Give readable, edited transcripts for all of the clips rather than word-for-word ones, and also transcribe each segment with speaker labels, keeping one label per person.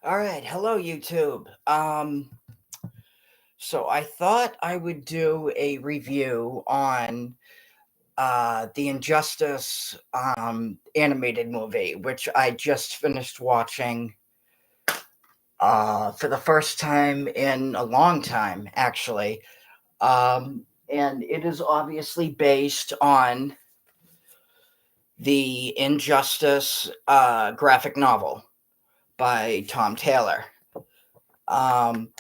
Speaker 1: All right, hello YouTube. So I thought I would do a review on the Injustice animated movie, which I just finished watching for the first time in a long time, actually. And it is obviously based on the Injustice graphic novel by Tom Taylor. Um,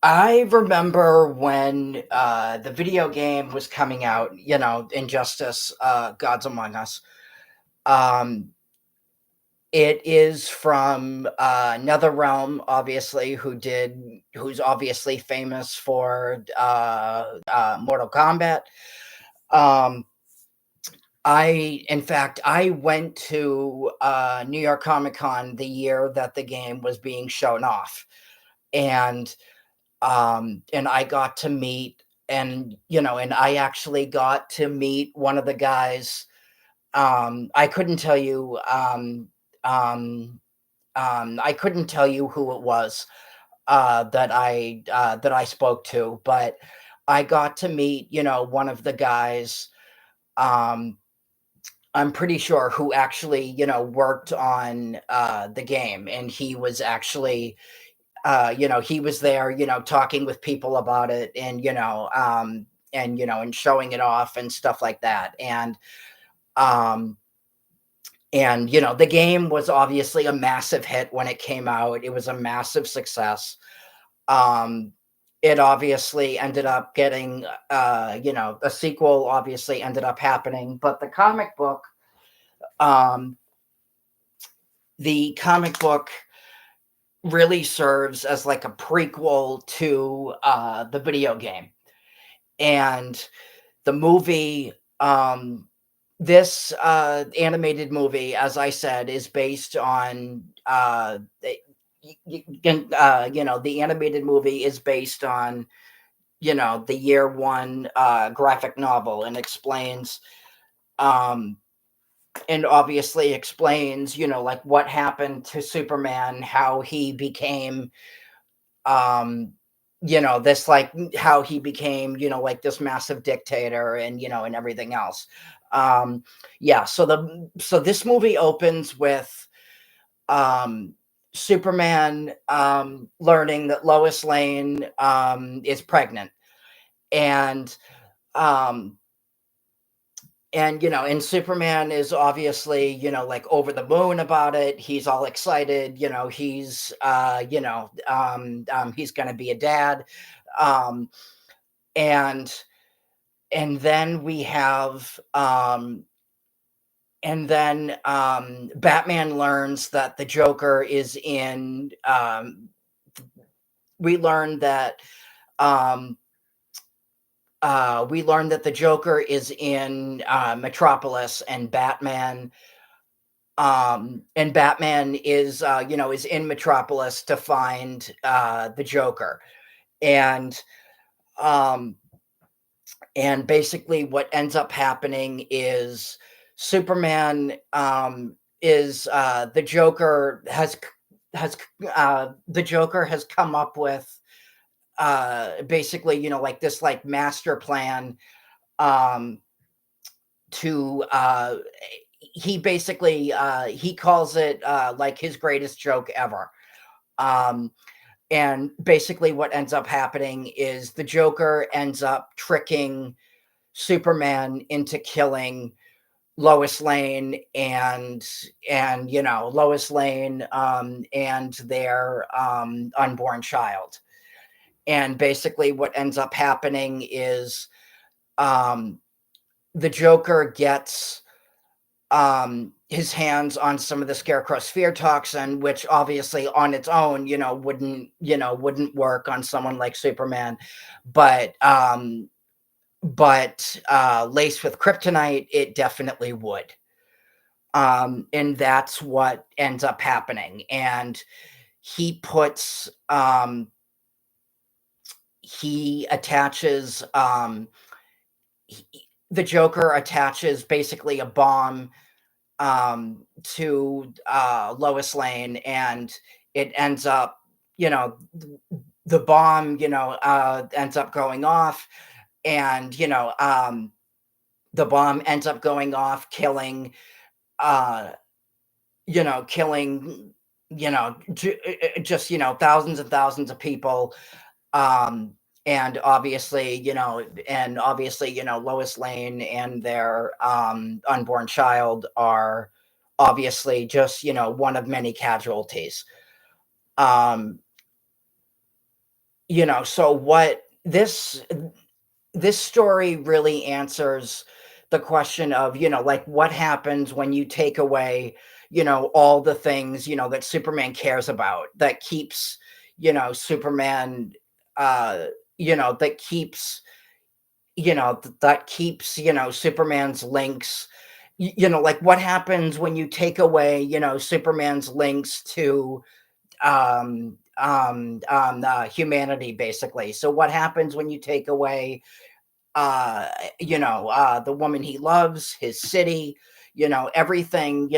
Speaker 1: I remember when the video game was coming out, Injustice, Gods Among Us. Um, it is from NetherRealm, obviously, who's obviously famous for Mortal Kombat. Um, in fact, I went to New York Comic Con the year that the game was being shown off, and I got to meet and I actually got to meet one of the guys. I couldn't tell you um I couldn't tell you who it was that I spoke to, but I got to meet, one of the guys. um I'm pretty sure who actually, worked on the game, and he was actually he was there, talking with people about it, and showing it off and stuff like that. Um, the game was obviously a massive hit when it came out. It was a massive success. Um, it obviously ended up getting, a sequel obviously ended up happening, but um, the comic book really serves as like a prequel to the video game. And the movie, this animated movie, as I said, is based on the animated movie is based on the year one graphic novel, and explains um obviously explains like what happened to Superman, how he became um this like how he became like this massive dictator, and everything else. um yeah, so this movie opens with um Superman learning that Lois Lane is pregnant, and um and Superman is obviously like over the moon about it. He's all excited, he's going to be a dad. um and and then we have and then Batman learns that the Joker is in we learn that um we learn that the Joker is in Metropolis, and Batman is is in Metropolis to find the Joker. And um basically what ends up happening is Superman is the Joker has the Joker has come up with basically like this like master plan um to he basically he calls it like his greatest joke ever. um and basically what ends up happening is the Joker ends up tricking Superman into killing Lois Lane, and Lois Lane and their unborn child. And basically what ends up happening is um the Joker gets his hands on some of the Scarecrow's fear toxin, which obviously on its own, wouldn't work on someone like Superman. But laced with kryptonite, it definitely would. And that's what ends up happening. And he puts he attaches he, the Joker attaches basically a bomb Lois Lane, and it ends up, you know, the bomb, ends up going off, and the bomb ends up going off, killing, uh, killing, just thousands and thousands of people. Um, and obviously, Lois Lane and their unborn child are obviously just, one of many casualties. Um, so what this story really answers the question of, like, what happens when you take away, all the things, that Superman cares about, that keeps, Superman, uh, that keeps, that keeps, Superman's links, like, what happens when you take away, Superman's links to humanity, basically. So what happens when you take away, the woman he loves, his city, everything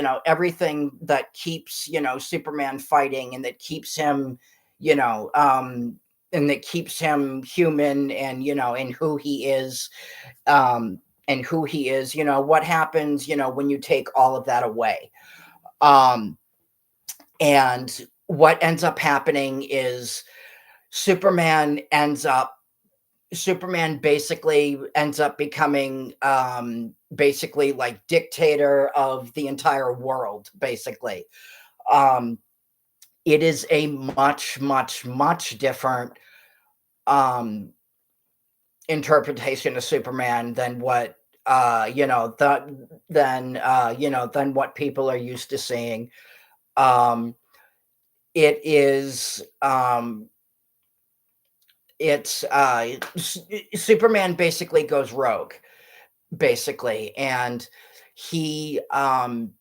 Speaker 1: that keeps, Superman fighting, and that keeps him, you know, um, and that keeps him human, and, and who he is, um, what happens, when you take all of that away. Um, and what ends up happening is Superman ends up Superman basically ends up becoming, basically, like, dictator of the entire world, basically. Um, it is a much, much, much different, um, interpretation of Superman than what, than what people are used to seeing. Um, it is, it's, Superman basically goes rogue, basically, and he um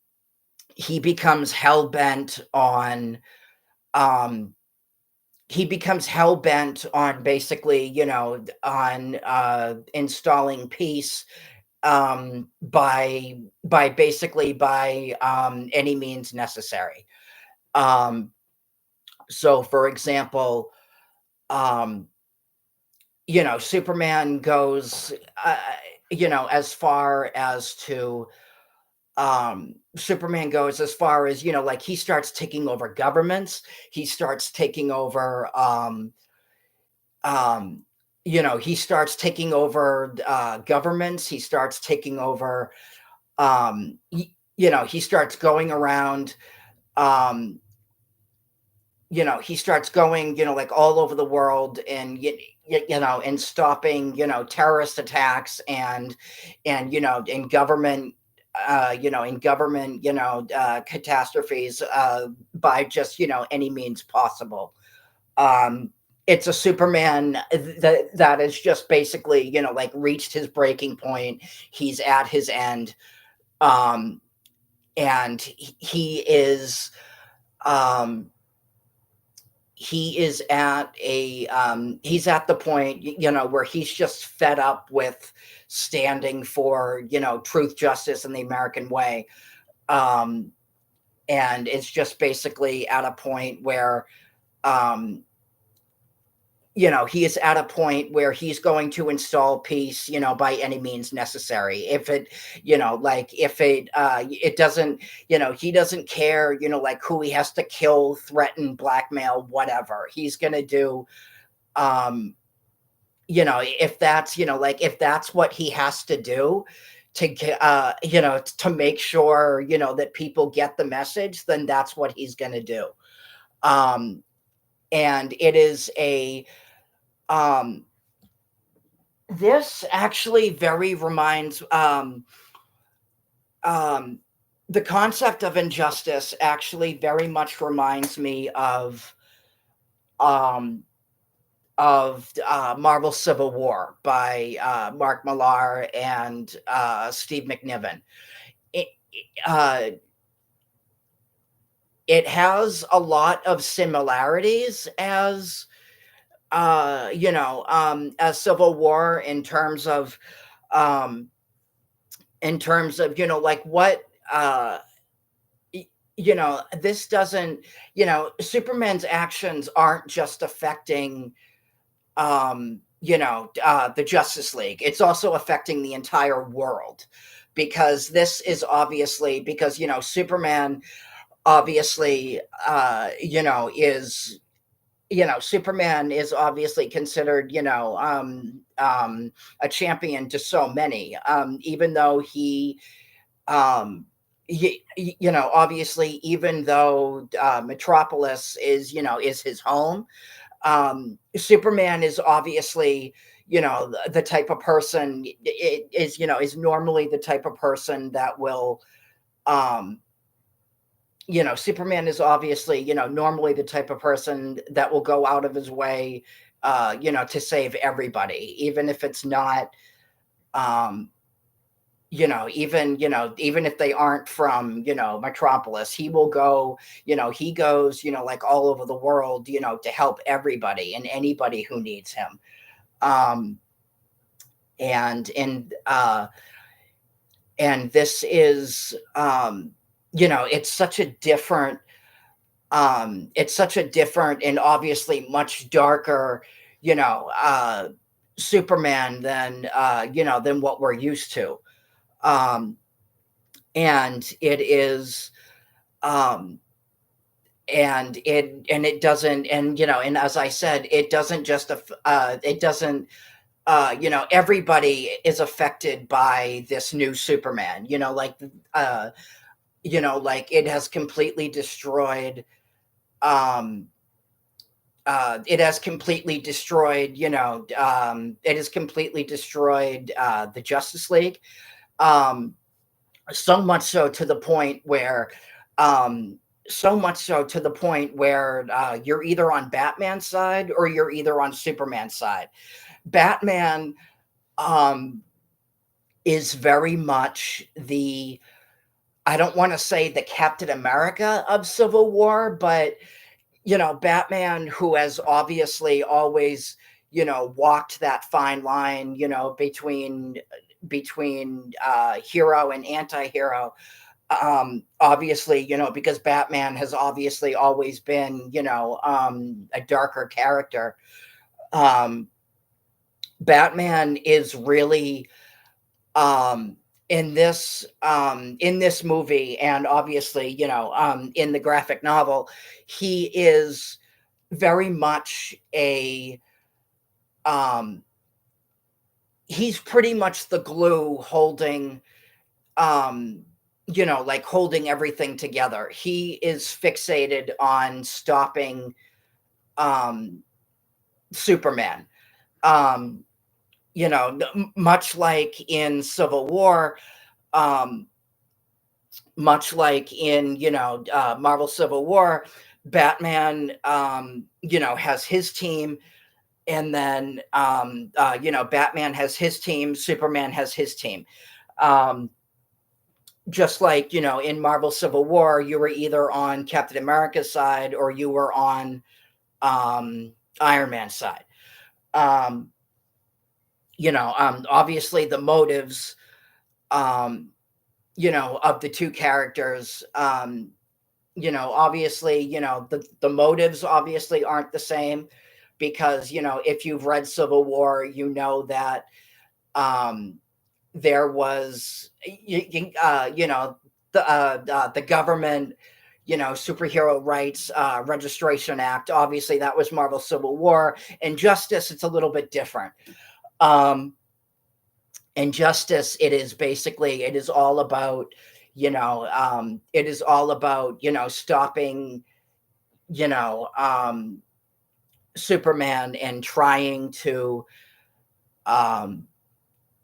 Speaker 1: he becomes hell bent on, um basically, on installing peace, by any means necessary. um so for example, um Superman goes, as far as to, Superman goes as far as, like, he starts taking over governments. He starts taking over, um, he starts taking over, governments. He starts taking over, he starts going around, um, he starts going, like, all over the world, and, and stopping, terrorist attacks, and in government, catastrophes, by just, any means possible. Um, it's a Superman that is just basically, like, reached his breaking point. He's at his end. Um, and um, he's at the point, where he's just fed up with standing for, truth, justice, and the American way. Um, and it's just basically at a point where, um, he is at a point where he's going to install peace, by any means necessary. If it, like, if it doesn't, he doesn't care, like, who he has to kill, threaten, blackmail, whatever. He's going to do, um, if that's, like, if that's what he has to do to get, to make sure, that people get the message, then that's what he's going to do. Um, and it is a, um, this actually very reminds, um, the concept of injustice actually very much reminds me um, Marvel Civil War by, Mark Millar and, Steve McNiven. It, uh, it has a lot of similarities as Civil War, um, in terms of, like, what, this doesn't, Superman's actions aren't just affecting, the Justice League. It's also affecting the entire world because this is obviously because, Superman obviously, Superman is obviously considered, a champion to so many, even though um, obviously, even though Metropolis is his home, Superman is obviously, the type of person is normally the type of person that will, um, Superman is obviously, normally the type of person that will go out of his way, to save everybody, even if it's not, um, even if they aren't from, Metropolis, he will go, he goes, like all over the world, to help everybody and anybody who needs him. Um, and, and, uh, and this is, it's such a different, it's such a different and obviously much darker, Superman than what we're used to. Um, and it is, um, and it doesn't, and as I said, it doesn't just, it doesn't, everybody is affected by this new Superman, uh, like it has completely destroyed, um, it has completely destroyed, it has completely destroyed the Justice League. Um, so much so to the point where, um, you're either on Batman's side or you're either on Superman's side. Batman um, is very much the, I don't want to say the Captain America of Civil War, but Batman, who has obviously always, walked that fine line, between hero and anti-hero. Obviously, because Batman has obviously always been, a darker character. Um, Batman is really, um, in this movie, and obviously, in the graphic novel, he is very much a, um, he's pretty much the glue holding, um, like holding everything together. He is fixated on stopping, um, Superman. Um, much like in Civil War, um, much like in, Marvel Civil War, Batman, has his team, and then, Batman has his team, Superman has his team. Um, just like, in Marvel Civil War, you were either on Captain America's side or you were on, Iron Man's side. Um, obviously the motives, um, of the two characters, obviously, the motives obviously aren't the same because, if you've read Civil War, you know that, um, there was, the government, Superhero Rights Registration Act. Obviously, that was Marvel Civil War. And Justice, it's a little bit different. Um, and Justice, it is all about, it is all about, stopping, you know, um, Superman and trying to, um,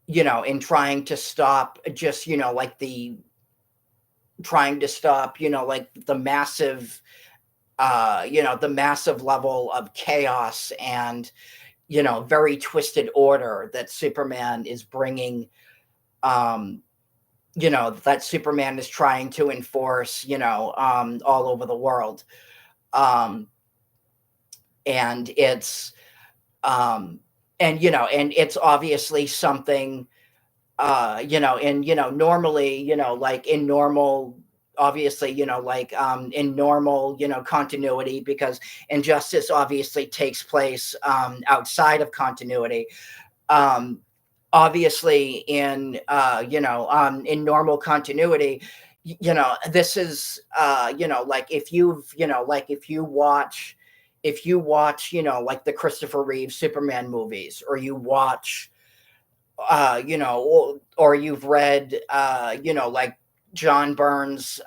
Speaker 1: in trying to stop just, like trying to stop, like the massive level of chaos and, very twisted order that Superman is bringing, um, that Superman is trying to enforce, all over the world. Um, and it's, um, and it's obviously something, and, normally, like in normal, obviously, like in normal, continuity, because Injustice obviously takes place outside of continuity. Um, Obviously, in normal continuity, this is like if you watch, like the Christopher Reeve Superman movies, or you watch or you've read, like John Burns,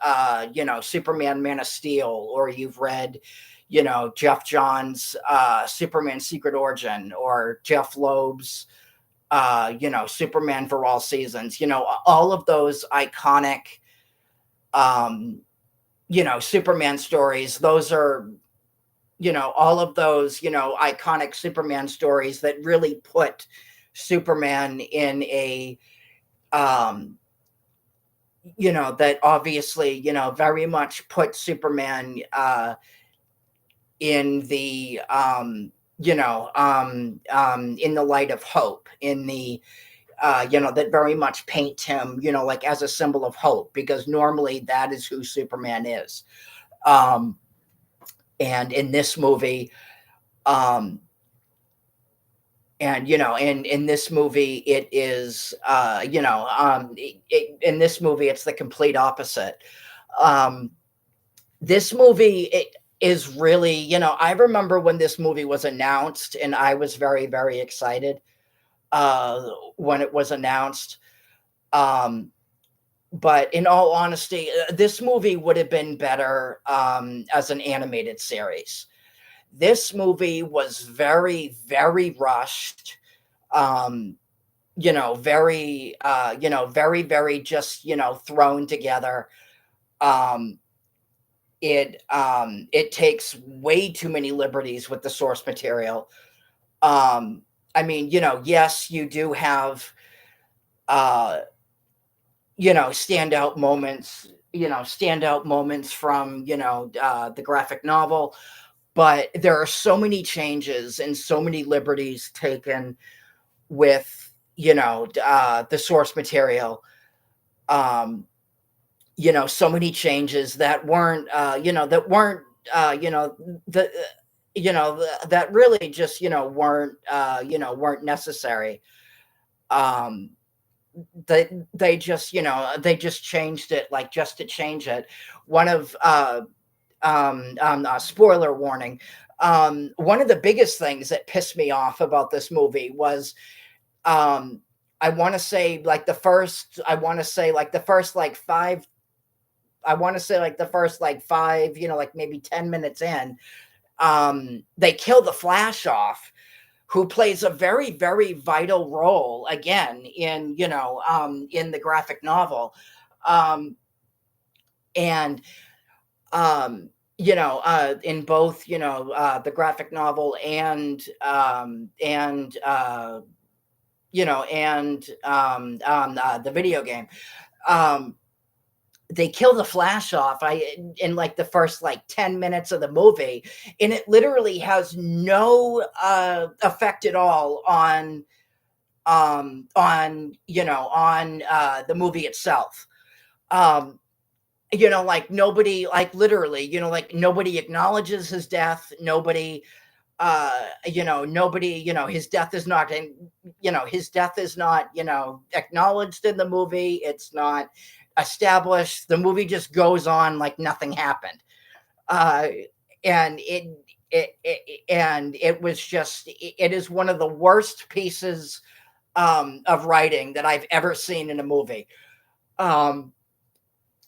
Speaker 1: Superman Man of Steel, or you've read, Jeff Johns, Superman Secret Origin, or Jeff Loeb's, Superman for All Seasons, all of those iconic, um, Superman stories. Those are, all of those, iconic Superman stories that really put Superman in a, um, that obviously, very much put Superman in the, in the light of hope, in the, that very much paint him, like as a symbol of hope, because normally that is who Superman is. Um, and in this movie, um, and in this movie it is, in this movie it's the complete opposite. um this movie, it is really, I remember when this movie was announced, and I was very, very excited uh when it was announced. um but in all honesty, this movie would have been better as an animated series. This movie was very, very rushed. um very, very, very just, thrown together. um it takes way too many liberties with the source material. I mean, yes, you do have, uh standout moments from, the graphic novel, but there are so many changes and so many liberties taken with, the source material. um so many changes that weren't, the that really just, weren't necessary. um they just changed it, like, just to change it. One of Spoiler warning. One of the biggest things that pissed me off about this movie was, um I want to say like the first I want to say like the first like 5 I want to say like the first like 5, like maybe 10 minutes in, they kill the Flash off, who plays a very, very vital role again in the graphic novel. Um, and in both, the graphic novel and the video game. Um, they kill the Flash off in like the first like 10 minutes of the movie, and it literally has no effect at all on the movie itself. um like nobody, like literally, like nobody acknowledges his death. Nobody, his death is not in, his death is not, acknowledged in the movie. It's not established. The movie just goes on like nothing happened. uh and it was just, it is one of the worst pieces of writing that I've ever seen in a movie. um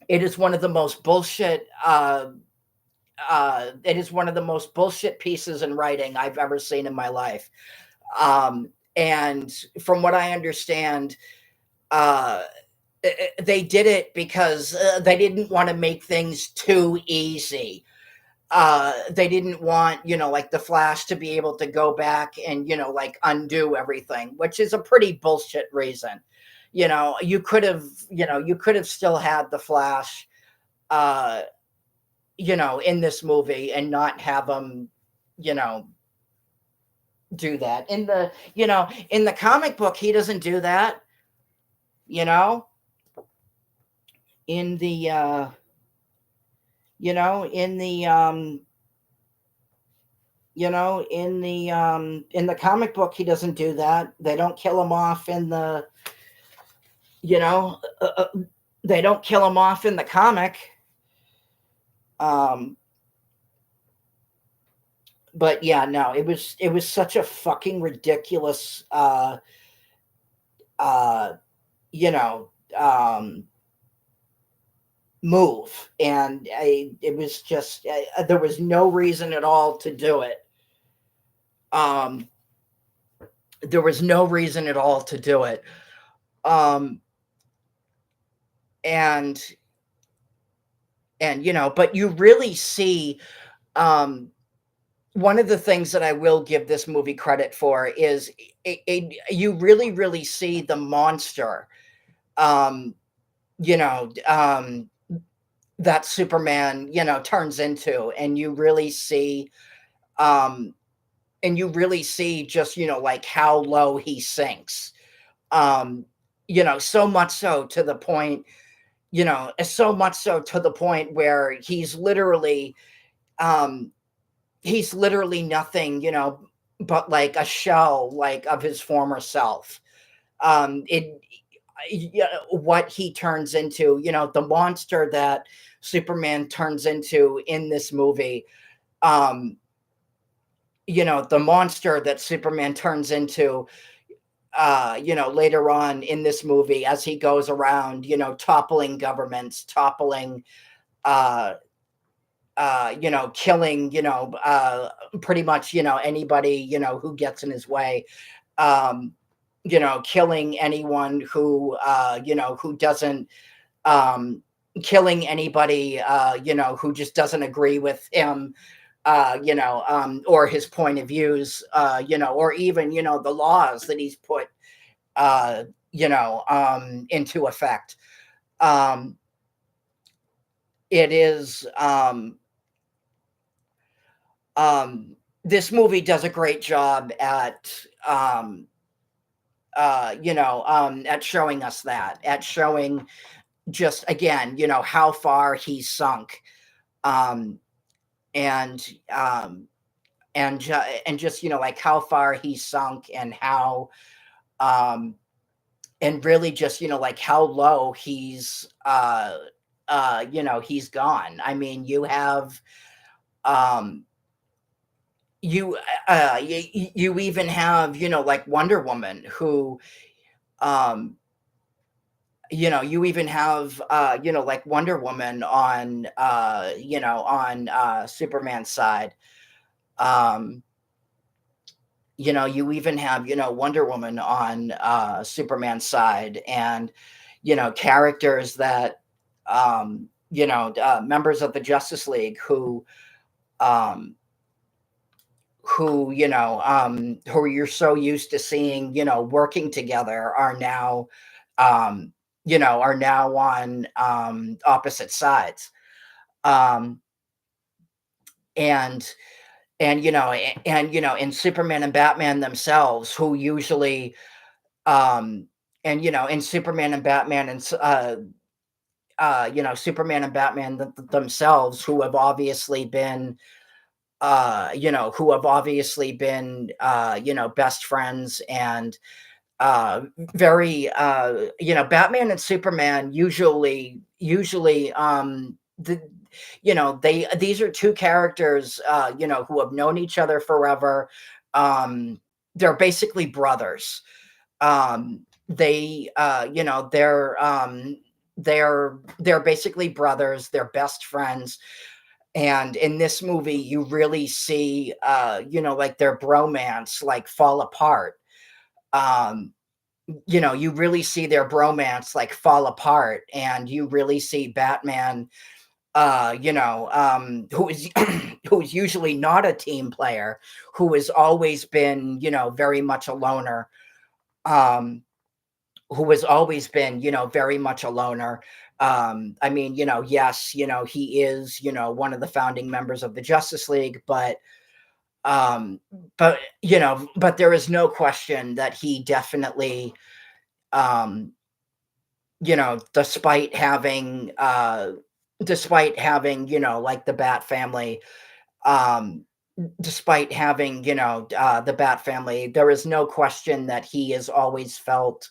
Speaker 1: it is one of the most bullshit it is one of the most bullshit pieces in writing I've ever seen in my life. And from what I understand, uh, they did it because they didn't want to make things too easy. They didn't want, like the Flash to be able to go back and, like undo everything, which is a pretty bullshit reason. You could have still had the Flash, uh, in this movie, and not have them, you know, do that. In the comic book, he doesn't do that, you know, in the You know, in the comic book, he doesn't do that. They don't kill him off in the you know they don't kill him off in the comic. Um, but yeah, no, it was such a fucking ridiculous uh you know um move, and it was just there was no reason at all to do it. Um, there was no reason at all to do it. Um, and but you really see um one of the things that I will give this movie credit for is you really, really see the monster, um, you know, that Superman, turns into, um, and you really see just, like how low he sinks. Um, so much so to the point, so much so to the point where um, he's literally nothing, but like a shell, like of his former self. It, yeah, what he turns into, the monster that Superman turns into in this movie. Um, the monster that Superman turns into, later on in this movie as he goes around, toppling governments, toppling, uh, killing, pretty much, anybody, who gets in his way, um, killing anyone who doesn't, um, killing anybody, who just doesn't agree with him, or his point of views, or even, the laws that he's put, uh, into effect. Um, it is, this movie does a great job um, at showing us that, at showing just again, how far he's sunk, um, and um, and just like how far he's sunk, and how um, and really just like how low he's gone. I mean, um, you you even have like Wonder Woman, who um you even have like Wonder Woman on Superman's side. um you even have Wonder Woman on Superman's side, and characters that members of the Justice League um who you're so used to seeing, working together, um, are now on opposite sides. Um, and and Superman and Batman themselves, who usually, um, and Superman and Batman and Superman and Batman themselves, who have obviously been, best friends, and very Batman and Superman usually these are two characters, who have known each other forever. They're basically brothers. They they're basically brothers, they're best friends. And in this movie you really see like their bromance like fall apart. um you really see their bromance like fall apart, and you really see Batman, who is who is usually not a team player, who has always been, very much a loner, um, who has always been, very much a loner. I mean, yes, he is, one of the founding members of the Justice League, um, but there is no question that he definitely, um, despite having, despite having, like the Bat family, um, despite having, the Bat family, there is no question that he has always felt,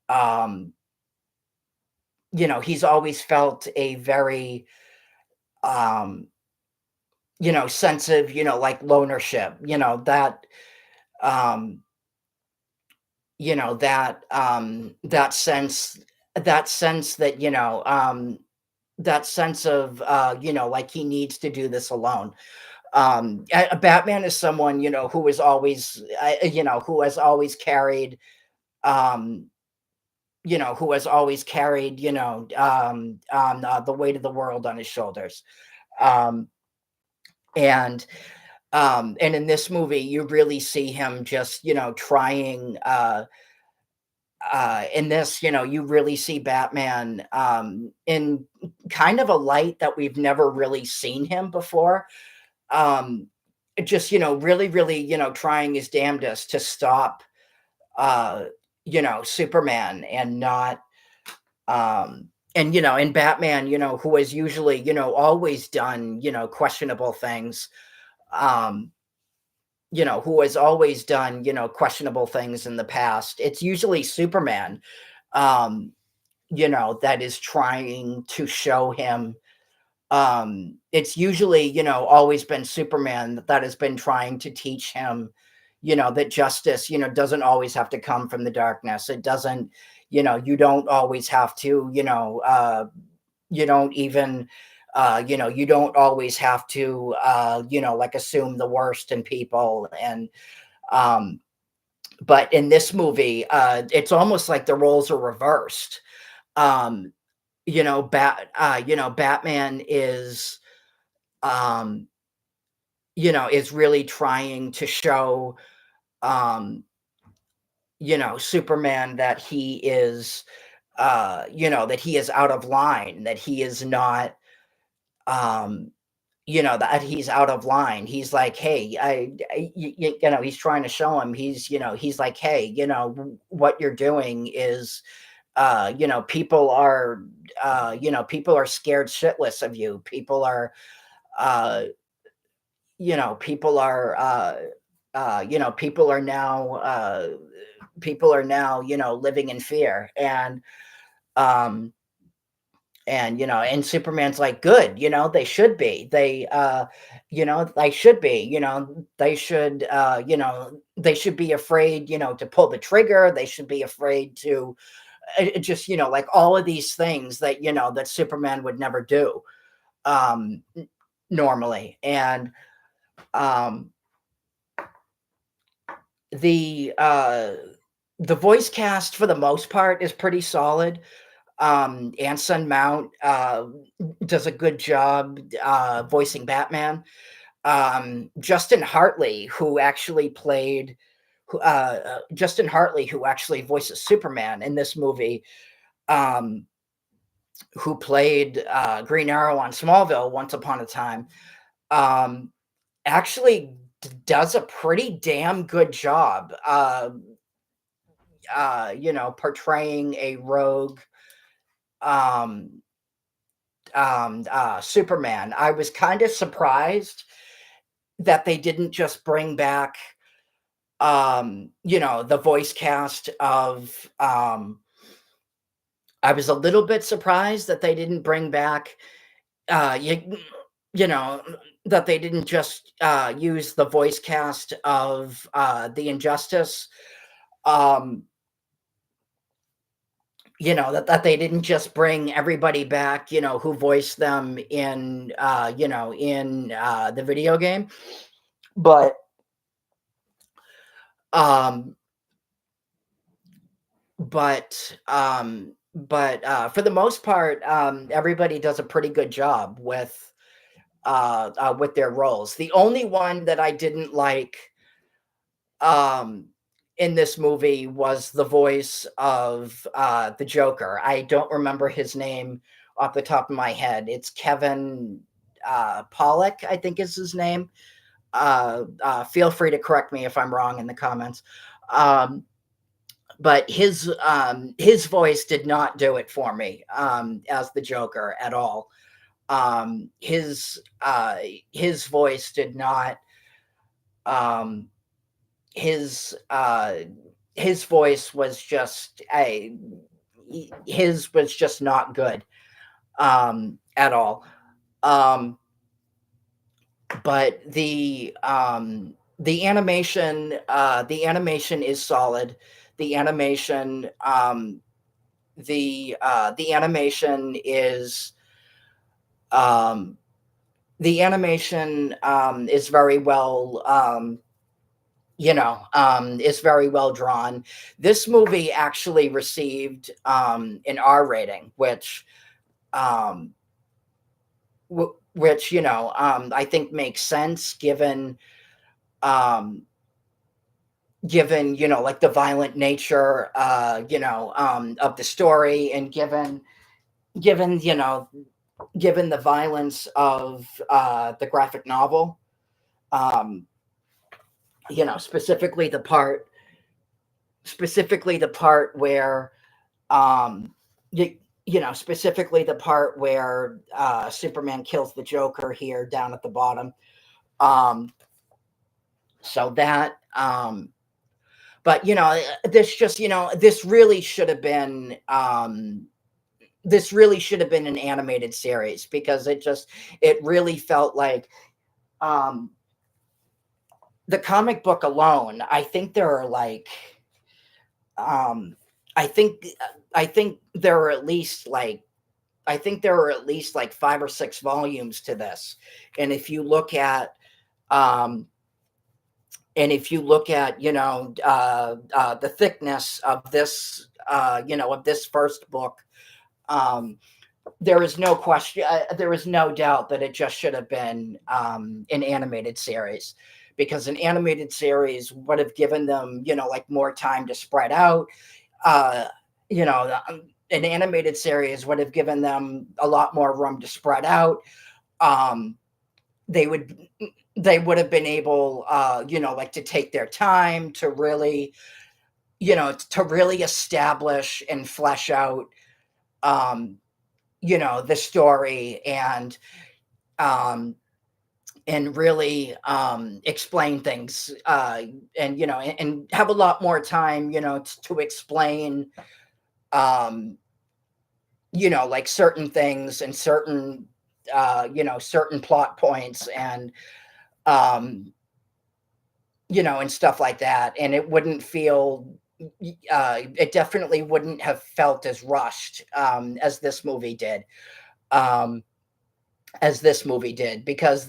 Speaker 1: um, he's always felt a very, um, sense of, like lonership, um, that sense, that, that sense of, like he needs to do this alone. Batman is someone, who is always, who has always carried, um, who has always carried, the weight of the world on his shoulders. Um, and and in this movie, you really see him just, trying. In this, you really see Batman in kind of a light that we've never really seen him before. Um, just, really, really, trying his damnedest to stop, uh, Superman, and not, and Batman, who has usually, always done, questionable things, um, who has always done, questionable things in the past. It's usually Superman, um, that is trying to show him, it's usually, always been Superman that has been trying to teach him, that justice, doesn't always have to come from the darkness. It doesn't, you don't always have to, you don't even, you don't always have to, like assume the worst in people. And, um, but in this movie, it's almost like the roles are reversed. Um, Batman um, is really trying to show, um, Superman that he is, that he is out of line, that he is not, um, that he's out of line. He's like, hey, he's trying to show him. He's like, hey, what you're doing is, people are, people are scared shitless of you. Uh, people are, people are now, living in fear. Um, and Superman's like, good, they should be. They should be, they should be afraid, to pull the trigger. They should be afraid to, just, like all of these things that, that Superman would never do, normally. And, um, the, uh, the voice cast for the most part is pretty solid. Anson Mount, does a good job, voicing Batman. Justin Hartley, who actually played, Justin Hartley, who actually voices Superman in this movie, um, who played, Green Arrow on Smallville once upon a time, um, actually does a pretty damn good job, portraying a rogue, um, Superman. I was kind of surprised that they didn't just bring back, the voice cast of, I was a little bit surprised that they didn't bring back, you know, that they didn't just, use the voice cast of, the Injustice, um, that they didn't just bring everybody back, who voiced them in, the video game. But, um, for the most part, everybody does a pretty good job with their roles. The only one that I didn't like, um, in this movie was the voice of, the Joker. I don't remember his name off the top of my head. It's Kevin, Pollak, I think is his name. Feel free to correct me if I'm wrong in the comments. Um, but his voice did not do it for me as the Joker at all. Um, his uh, his voice did not um, his his voice was just a his was just not good at all. Um, but the animation is solid. The animation the animation um, is very well is very well drawn. This movie actually received an R rating, um, which I think makes sense um, given like the violent nature of the story, and given given the violence of the graphic novel. Um, specifically the part where um you, specifically the part where Superman kills the Joker here down at the bottom. um so that but this just this really should have been an animated series, because it really felt like um the comic book alone. I think there are like um I think I think there are at least like I think there are at least like 5 or 6 volumes to this. And if you look at um the thickness of this of this first book, um there is no doubt that it just should have been an animated series, because an animated series would have given them like more time to spread out. uh an animated series would have given them a lot more room to spread out. um they would they would have been able like to take their time to really establish and flesh out um the story, um and really explain things, and have a lot more time to explain um like certain things, and certain plot points, um and stuff like that. And it wouldn't feel it definitely wouldn't have felt as rushed um as this movie did, because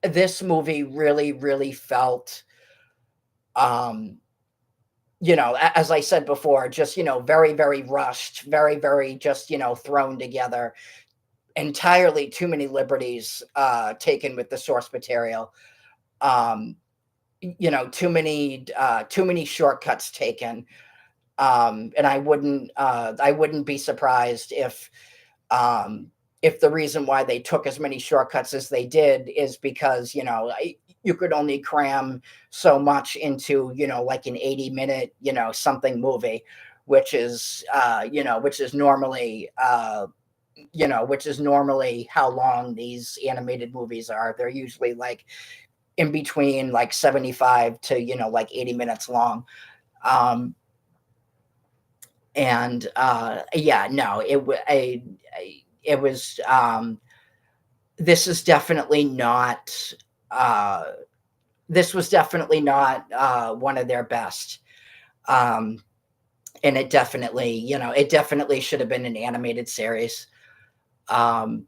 Speaker 1: this movie really felt um as I said before, just very rushed, very just thrown together. Entirely too many liberties taken with the source material. um too many shortcuts taken. And I wouldn't be surprised if the reason why they took as many shortcuts as they did is because you could only cram so much into like an 80-minute something movie, which is normally how long these animated movies are. They're usually like in between like 75 to like 80 minutes long. um and yeah, no, it was this is definitely not uh this was definitely not one of their best. um and it definitely should have been an animated series, um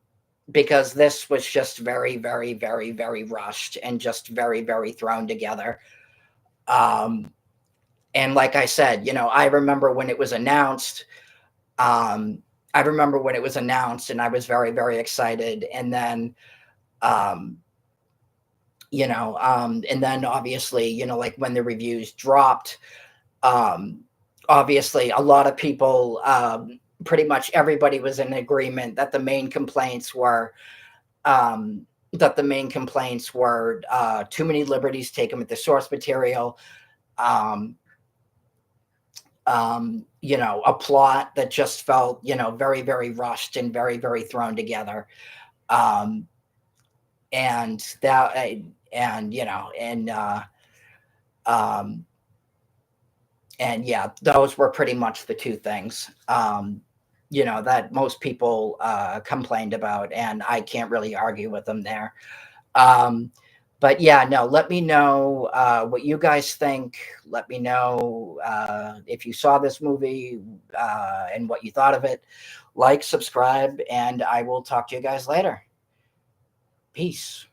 Speaker 1: because this was just very rushed, and just very thrown together. um and like I said, I remember when it was announced. um I remember when it was announced, and I was very excited. And then um and then obviously, like when the reviews dropped, um obviously a lot of people, pretty much everybody was in agreement that the main complaints were too many liberties taken with the source material. um A plot that just felt, very, very rushed and very, very thrown together. Um, and that, and, um, and yeah, those were pretty much the two things, that most people complained about, and I can't really argue with them there. Um, but yeah, no, let me know what you guys think. Let me know if you saw this movie and what you thought of it. Like, subscribe, and I will talk to you guys later. Peace.